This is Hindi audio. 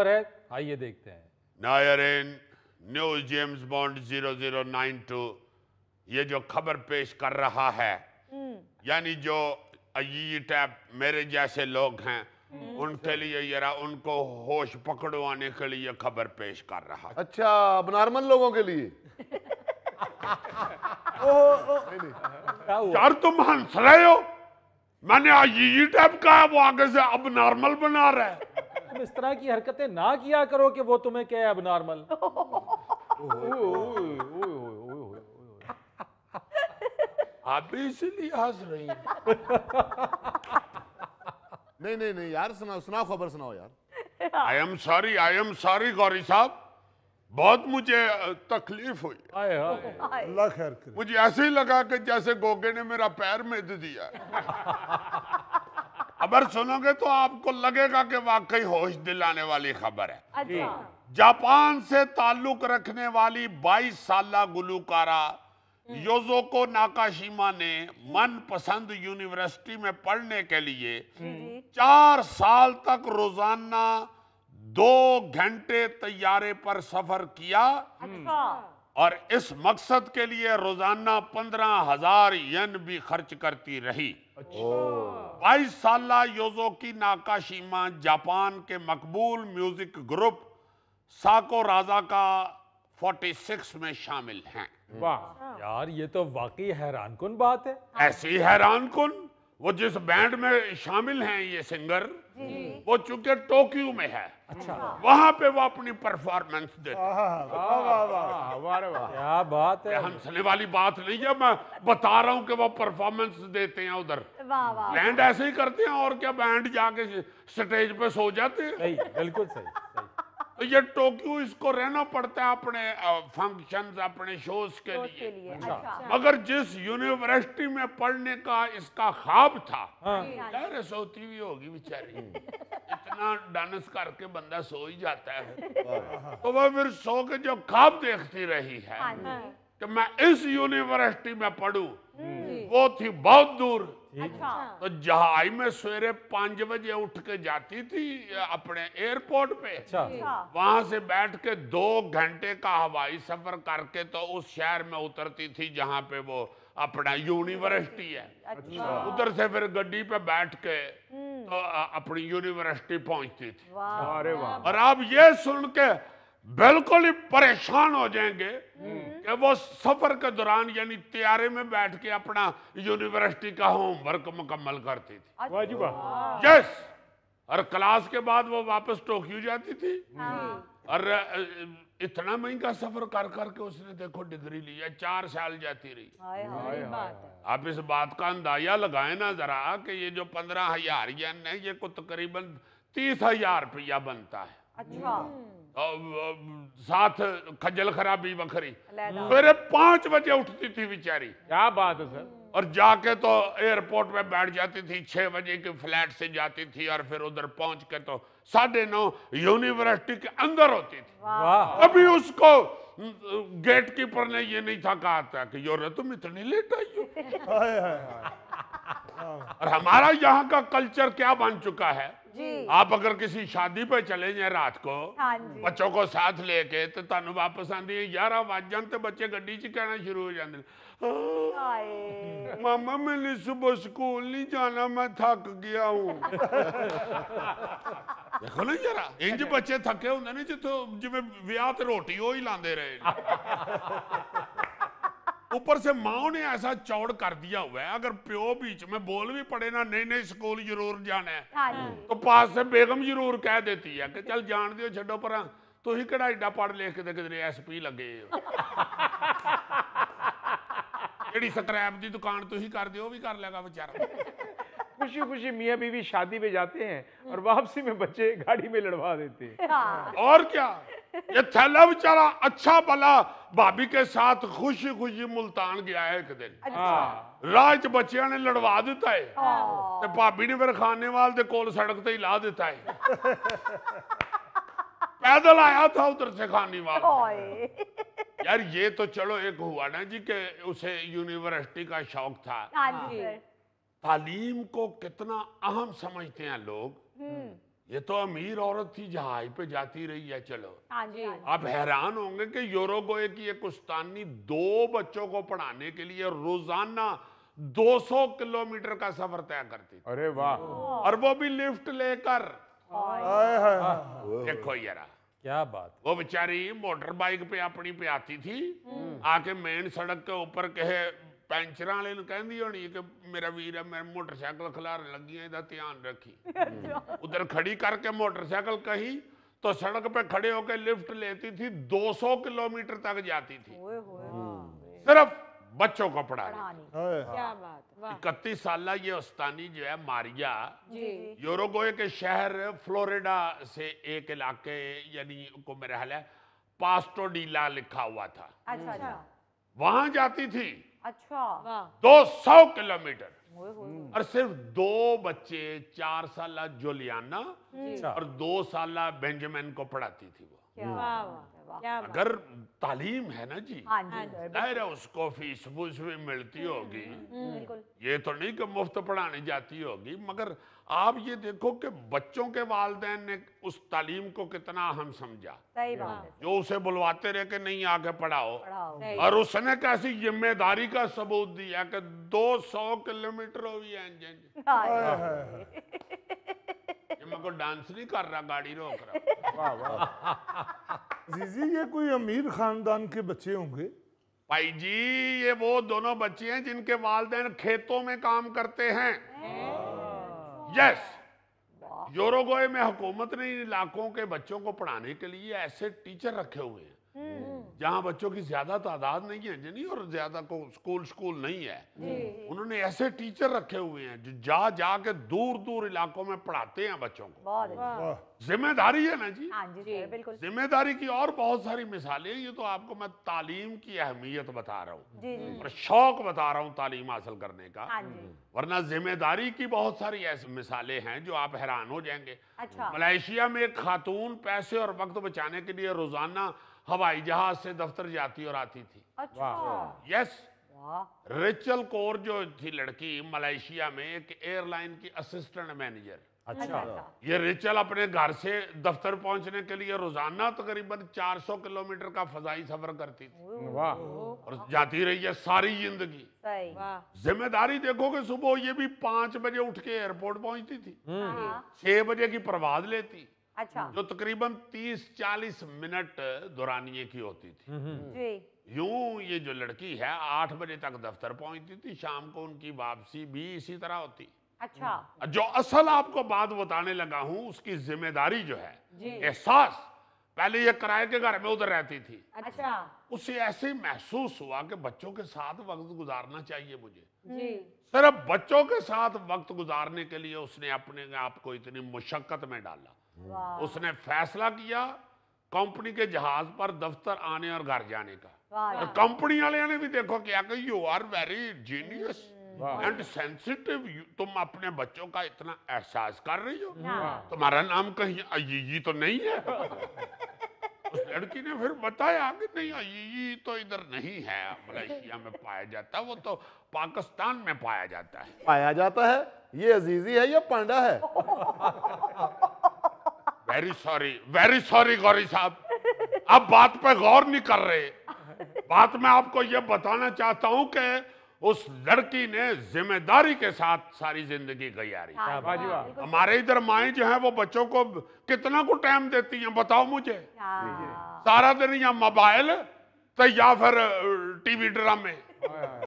है, आइए देखते हैं। नायरीन, न्यूज जेम्स बॉन्ड 0092 ये जो खबर पेश कर रहा है, यानी जो ये टैप मेरे जैसे लोग हैं उनके लिए जरा उनको होश पकड़वाने के लिए खबर पेश कर रहा है। अच्छा, अब नॉर्मल लोगों के लिए। क्या हुआ? यार तुम हंस रहे हो? मैंने ये टैप कहा, वो आगे से अब नॉर्मल बना रहा है। तुम इस तरह की हरकतें ना किया करो कि वो तुम्हें क्या अब नॉर्मल। आप भी इसीलिए हंस रही हैं। नहीं यार, सुनाओ खबर सुनाओ यार। आई एम सॉरी गौरी साहब, बहुत मुझे तकलीफ हुई। हाय हाय। अल्लाह खैर करे। मुझे ऐसे ही लगा कि जैसे गोगे ने मेरा पैर मेद दिया। खबर सुनोगे तो आपको लगेगा कि वाकई होश दिलाने वाली खबर है। अच्छा। जापान से ताल्लुक रखने वाली 22 साला गुलूकारा योजोको नाकाशिमा ने मनपसंद यूनिवर्सिटी में पढ़ने के लिए 4 साल तक रोजाना 2 घंटे तैयारे पर सफर किया अच्छा। और इस मकसद के लिए रोजाना 15,000 येन भी खर्च करती रही। 22 साला योजोकी नाकाशिमा जापान के मकबूल म्यूजिक ग्रुप साको राजा का 46 में शामिल हैं। वाह यार, ये तो वाकई हैरानकुन बात है। ऐसी हैरानकुन, वो जिस बैंड में शामिल हैं ये सिंगर, वो चूंकि टोक्यो में है, अच्छा, वहां पे वो अपनी परफॉर्मेंस देते हैं। क्या बात है। हंसने वाली बात नहीं है, मैं बता रहा हूं कि वो परफॉर्मेंस देते हैं उधर। वाह वाह। बैंड ऐसे ही करते हैं, और क्या बैंड जाके स्टेज पे सो जाते हैं। सही, बिल्कुल सही। तो ये टोक्यो इसको रहना पड़ता है अपने फंक्शंस, अपने शोज के लिए। अच्छा। मगर जिस यूनिवर्सिटी में पढ़ने का इसका ख्वाब था, हाँ। यार सोती हुई होगी बेचारी, इतना डांस करके बंदा सो ही जाता है। तो वह फिर सो के जो ख्वाब देखती रही है कि मैं इस यूनिवर्सिटी में पढ़ूं, वो थी बहुत दूर। अच्छा। तो जहाज में सवेरे 5 बजे उठ के जाती थी अपने एयरपोर्ट पे। अच्छा, वहां से बैठ के 2 घंटे का हवाई सफर करके तो उस शहर में उतरती थी जहां पे वो अपना यूनिवर्सिटी है। अच्छा। उधर से फिर गड्डी पे बैठ के तो अपनी यूनिवर्सिटी पहुंचती थी। वाह। अरे वाह। और आप ये सुन के बिल्कुल ही परेशान हो जाएंगे कि वो सफर के दौरान यानी तैयारे में बैठ के अपना यूनिवर्सिटी का होमवर्क मुकम्मल करती थी। वाह जी वाह। यस। और क्लास के बाद वो वापस टोक्यो जाती थी। और इतना महंगा सफर कर करके उसने देखो डिग्री ली है, 4 साल जाती रही। बड़ी बात है। आप इस बात का अंदाजा लगाए ना जरा कि ये जो 15,000 येन है, ये को तकरीबन 30,000 रुपया बनता है। अच्छा। साथ खज्जल खराबी बखरी। अलहदा। सवेरे 5 बजे उठती थी बेचारी, क्या बात है सर। और जाके तो एयरपोर्ट पे बैठ जाती थी। 6 बजे की फ्लाइट से जाती थी और फिर उधर पहुंच के तो 9:30 यूनिवर्सिटी के अंदर होती थी। वाह। अभी उसको गेट कीपर ने ये नहीं था कहा था कि योर तुम इतनी लेट आई हो। और हमारा यहाँ का कल्चर क्या बन चुका है, जी। आप अगर किसी शादी पे चले जाए रात को हाँ जी। बच्चों को साथ लेके, तो तुम वापस आंदी है 11 बज जान तो बच्चे गड्डी च कहना शुरू हो जाते हैं, हाय। मामा मैंने सुबह स्कूल नहीं जाना, मैं थक गया हूँ। देखो ना जरा, इंज बच्चे थके होंगे ने जितो जिवें विआह ते रोटी हो ही लांदे रहे। ऊपर से माँ ने ऐसा चौड़ कर दिया हुआ है, अगर प्यो बीच में बोल भी पड़े ना, नहीं नहीं स्कूल जरूर जाना है, हाँ जी। तो पास से बेगम जरूर कह देती है कि चल जान दियो छड्डो पर, तू ही किहड़ा एडा पढ़ लिख के किधरे SP लगे हो। ਜਿਹੜੀ स्क्रैप की दुकान तू ही कर दियो, भी कर लेगा बेचारा। खुशी खुशी मियाँ बीवी शादी में जाते हैं और वापसी में बच्चे गाड़ी में लड़वा देते हैं। हाँ। और क्या, ये थैला बेचारा अच्छा भला भाभी के साथ खुशी खुशी मुल्तान गया है एक दिन, अच्छा। राह च बच्चियां ने लड़वा दिता है, हाँ। ते भाभी ने फिर खाने वाले दे कोल सड़क ते ही ला देता है। पैदल आया था उधर से खाने वाला। हाय। यार ये तो चलो एक हुआ ना जी कि उसे यूनिवर्सिटी का शौक था। हाँ जी। तालीम को कितना अहम समझते हैं लोग। ये तो अमीर औरत थी, जहाज पे जाती रही है। चलो, हाँ जी। आप हैरान होंगे कि यूरुग्वे की एक उस्तानी 2 बच्चों को पढ़ाने के लिए रोजाना 200 किलोमीटर का सफर तय करती थी, अरे वाह। और वो भी लिफ्ट लेकर। हाय हाय देखो यारा, क्या बात वो बेचारी मोटर बाइक पे अपनी पे आती थी, आके मेन सड़क के ऊपर कहे पैंचर वाले ने कहती होनी कि मेरा वीर है, मेरी मोटरसाइकिल खिलार लगी है, इधर ध्यान रखी। उधर खड़ी करके मोटरसाइकिल कही तो सड़क पे खड़े होकर लिफ्ट लेती थी, 200 किलोमीटर तक जाती थी, ओए होए बाप रे। सिर्फ बच्चों को पढ़ाने। पढ़ानी। हाय क्या बात है, वाह। 31 साल ये उस्तानी जो है मारिया, जी। यूरुग्वे के शहर फ्लोरिडा से एक इलाके, यानी को मेरा ख्याल है पास्टो डीला लिखा हुआ था, अच्छा अच्छा वहां जाती थी। अच्छा। वाह। 200 किलोमीटर, ओए होए। और सिर्फ 2 बच्चे, 4 साल जुलियाना अच्छा। और 2 साल बेंजामिन को पढ़ाती थी वो। क्या बात है, वाह। क्या बात। अगर तालीम है ना जी, हाँ जी सर, जाहिर है उसको फीस फूस भी मिलती होगी, बिल्कुल। ये तो नहीं कि मुफ्त पढ़ाने जाती होगी, मगर आप ये देखो कि बच्चों के वालिदैन ने उस तालीम को कितना अहम समझा, सही बात है। जो उसे बुलवाते रहे कि नहीं आके पढ़ाओ, पढ़ाओ। और उसने कैसी जिम्मेदारी का सबूत दिया कि 200 किलोमीटर हो गया इंजन। हाय। ये मैं को डांस नहीं कर रहा, गाड़ी रोक रहा। जीजी ये कोई अमीर खानदान के बच्चे होंगे? भाई जी, ये वो दोनों बच्चे हैं जिनके वालिदैन खेतों में काम करते हैं। यस, यूरुग्वे में हुकूमत ने इन इलाकों के बच्चों को पढ़ाने के लिए ऐसे टीचर रखे हुए हैं जहां बच्चों की ज्यादा तादाद नहीं है जिन्हीं, और ज्यादा को स्कूल नहीं है। उन्होंने ऐसे टीचर रखे हुए हैं जो जा के दूर दूर इलाकों में पढ़ाते हैं बच्चों को। बहुत अच्छा। वाह, जिम्मेदारी है ना जी। हाँ जी सर, बिल्कुल। जिम्मेदारी की और बहुत सारी मिसालें हैं। ये तो आपको मैं तालीम की अहमियत बता रहा हूँ जी जी। और शौक बता रहा हूँ तालीम हासिल करने का, हाँ जी। वरना जिम्मेदारी की बहुत सारी ऐसी मिसालें हैं जो आप हैरान हो जाएंगे। अच्छा। मलेशिया में एक खातून पैसे और वक्त बचाने के लिए रोजाना हवाई जहाज से दफ्तर जाती और आती थी। अच्छा। यस, वाह। रेचल कौर जो थी लड़की, मलेशिया में एक एयरलाइन की असिस्टेंट मैनेजर। अच्छा। ये रेचल अपने घर से दफ्तर पहुंचने के लिए रोजाना तकरीबन 400 किलोमीटर का फजाई सफर करती थी, वाह। और जाती रही है सारी जिंदगी। सही। वाह। जिम्मेदारी देखो कि सुबह ये भी 5 बजे उठ के एयरपोर्ट पहुंचती थी, हाँ। 6 बजे की परवाज लेती, अच्छा। जो तकरीबन 30-40 मिनट दुरानिये की होती थी। जी। यूं ये जो लड़की है 8 बजे तक दफ्तर पहुंचती थी, शाम को उनकी वापसी भी इसी तरह होती। अच्छा। जो असल आपको बात बताने लगा हूं, उसकी जिम्मेदारी जो है, जी। एहसास, पहले ये किराए के घर में उधर रहती थी, अच्छा। उसे ऐसे महसूस हुआ कि बच्चों के साथ वक्त गुजारना चाहिए मुझे। जी। सिर्फ बच्चों के साथ वक्त गुजारने के लिए उसने अपने आप को इतनी मुशक्कत में डाला। वाह। उसने फैसला किया कंपनी के जहाज पर दफ्तर आने और घर जाने का। वाह। और कंपनी वाले ने भी देखो क्या कि यू आर वेरी जीनियस वाह। एंड सेंसिटिव, तुम अपने बच्चों का इतना एहसास कर रही हो, हाँ। तुम्हारा नाम कहीं अय्यी तो नहीं है। उस लड़की ने फिर बताया कि नहीं, अय्यी तो इधर नहीं है, मलेशिया में पाया जाता है, वो तो पाकिस्तान में पाया जाता है। पाया जाता है? ये अजीजी है या पांडा है? वेरी सॉरी गौरी साहब, अब बात पे गौर नहीं कर रहे। बात मैं आपको ये बताना चाहता हूं कि उस लड़की ने जिम्मेदारी के साथ सारी जिंदगी गुजारी। हाँ, वाह जी वाह। बिल्कुल। हमारे इधर माएँ जो हैं वो बच्चों को कितना को टाइम देती हैं बताओ मुझे? हाँ। सारा दिन या मोबाइल तो या फिर टीवी ड्रामे।